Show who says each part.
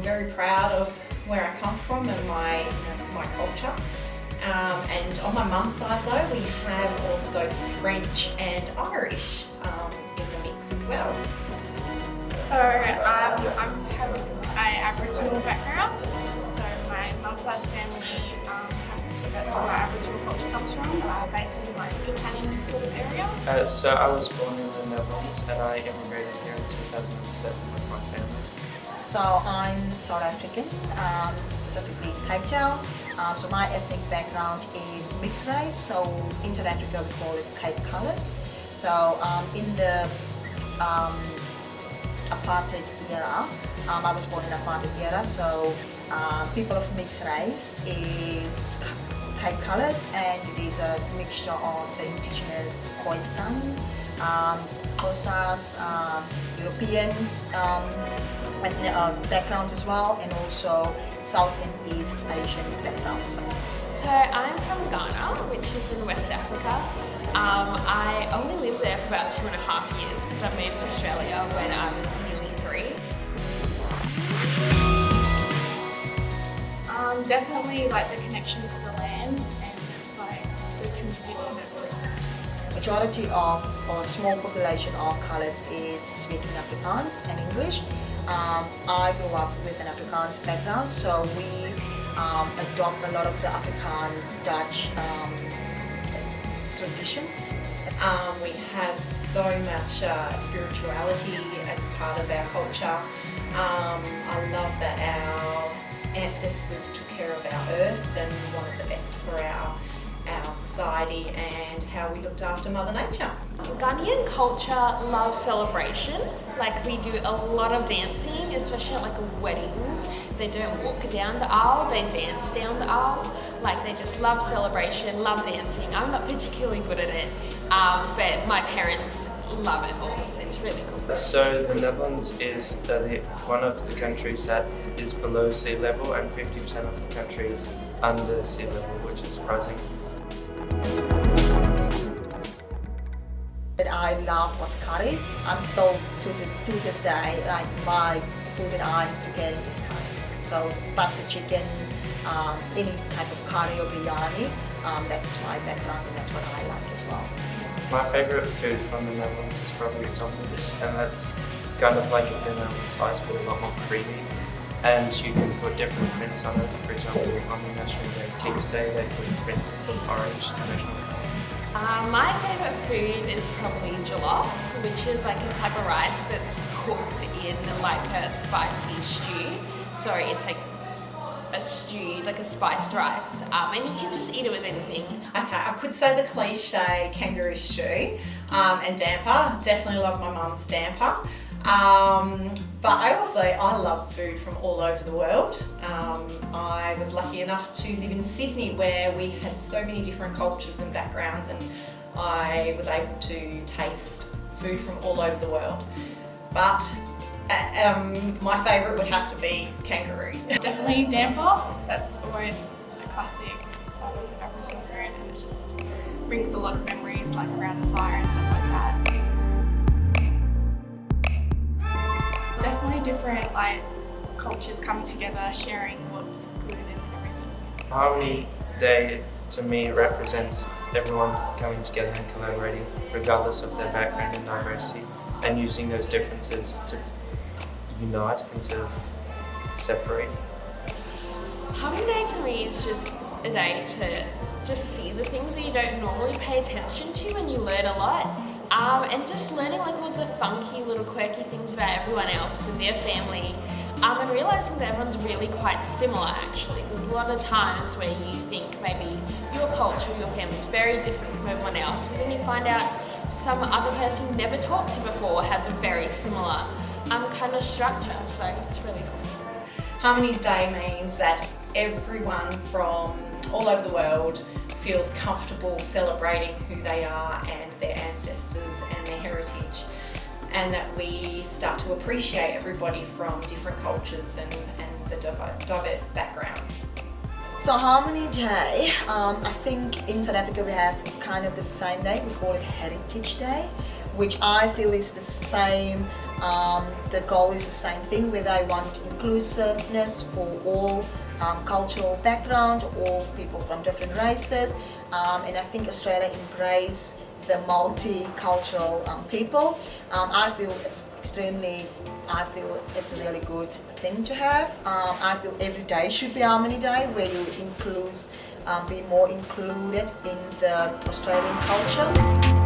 Speaker 1: very proud of where I come from and my culture. And on my mum's side though, we have also French and Irish in the mix as well.
Speaker 2: So I'm from an Aboriginal background. So my mum's side of the family, that's where my Aboriginal culture comes from, based in like Italian sort of area.
Speaker 3: So I was born in the Netherlands and I immigrated here in 2007 with my family.
Speaker 4: So I'm South African, specifically Cape Town. So my ethnic background is mixed race, so in South Africa we call it Cape Coloured. So in the apartheid era, I was born in apartheid era, so people of mixed race is Cape Coloured, and it is a mixture of the indigenous Khoisan, Xhosas, European background as well, and also South and East Asian background.
Speaker 2: So I'm from Ghana, which is in West Africa. I only lived there for about 2.5 years because I moved to Australia when I was nearly 3. Definitely like the connection to the land and just like the community that brings.
Speaker 4: Majority of or small population of coloureds is speaking Afrikaans and English. I grew up with an Afrikaans background, so we adopt a lot of the Afrikaans Dutch traditions.
Speaker 1: We have so much spirituality as part of our culture. I love that our ancestors took care of our earth and wanted the best for our society and how we looked after Mother Nature.
Speaker 2: Ghanaian culture loves celebration. Like we do a lot of dancing, especially at like weddings. They don't walk down the aisle, they dance down the aisle. Like they just love celebration, love dancing. I'm not particularly good at it, but my parents love it also. It's really cool.
Speaker 3: So the Netherlands is one of the countries that is below sea level, and 50% of the country is under sea level, which is surprising.
Speaker 4: That I love was curry. I'm still to this day, like my food that I'm preparing is curries. So butter chicken, any type of curry or biryani, that's my background and that's what I like as well.
Speaker 3: My favourite food from the Netherlands is probably tomatoes, and that's kind of like a vanilla slice but a lot more creamy. And you can put different prints on it. For example, on the National Day, King's Day, they put prints of orange, the national colour.
Speaker 2: My favourite food is probably jollof, which is like a type of rice that's cooked in like a spicy stew. So it's like a stew, like a spiced rice, and you can just eat it with anything.
Speaker 1: Okay, I could say the cliche kangaroo stew and damper. Definitely love my mum's damper. But I love food from all over the world. I was lucky enough to live in Sydney where we had so many different cultures and backgrounds, and I was able to taste food from all over the world. But my favourite would have to be kangaroo.
Speaker 2: Definitely damper. That's always just a classic sort of Aboriginal food, and it just brings a lot of memories like around the fire and stuff like that. Definitely different like cultures coming together, sharing what's good and everything.
Speaker 3: Harmony Day to me represents everyone coming together and collaborating regardless of their background and diversity, and using those differences to unite instead of separate.
Speaker 2: Harmony Day to me is just a day to just see the things that you don't normally pay attention to, and you learn a lot. And just learning like all the funky little quirky things about everyone else and their family, and realising that everyone's really quite similar actually. There's a lot of times where you think maybe your culture, your family's very different from everyone else, and then you find out some other person you never talked to before has a very similar kind of structure, so it's really cool.
Speaker 1: Harmony Day means that everyone from all over the world feels comfortable celebrating who they are and their ancestors and their heritage, and that we start to appreciate everybody from different cultures and the diverse backgrounds.
Speaker 4: So Harmony Day, I think in South Africa we have kind of the same day, we call it Heritage Day, which I feel is the same The goal is the same thing, where they want inclusiveness for all cultural background, all people from different races, and I think Australia embrace the multicultural people. I feel it's a really good thing to have. I feel every day should be Harmony Day, where you be more included in the Australian culture.